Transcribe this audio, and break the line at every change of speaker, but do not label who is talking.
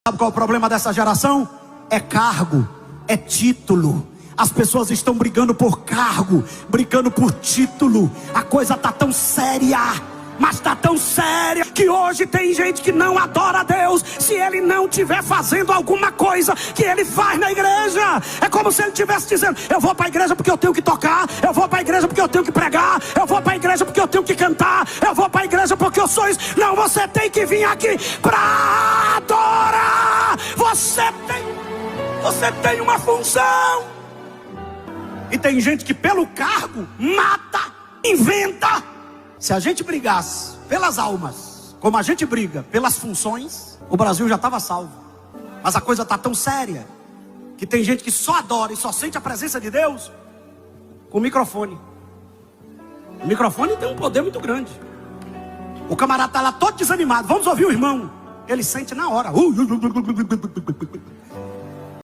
Sabe qual é o problema dessa geração? É cargo, é título. As pessoas estão brigando por cargo, brigando por título. A coisa está tão séria, mas está tão séria que hoje tem gente que não adora a Deus se ele não estiver fazendo alguma coisa que ele faz na igreja. É como se ele estivesse dizendo: eu vou para a igreja porque eu tenho que tocar, eu vou para a igreja porque eu tenho que pregar, eu vou para a igreja porque eu tenho que cantar, eu vou para a igreja porque eu sou isso. Não, você tem que vir aqui para adorar. Você tem uma função. E tem gente que pelo cargo mata, inventa. Se a gente brigasse pelas almas, como a gente briga pelas funções, o Brasil já estava salvo. Mas a coisa está tão séria que tem gente que só adora e só sente a presença de Deus com o microfone. O microfone tem um poder muito grande. O camarada está lá todo desanimado. Vamos ouvir o irmão. Ele sente na hora.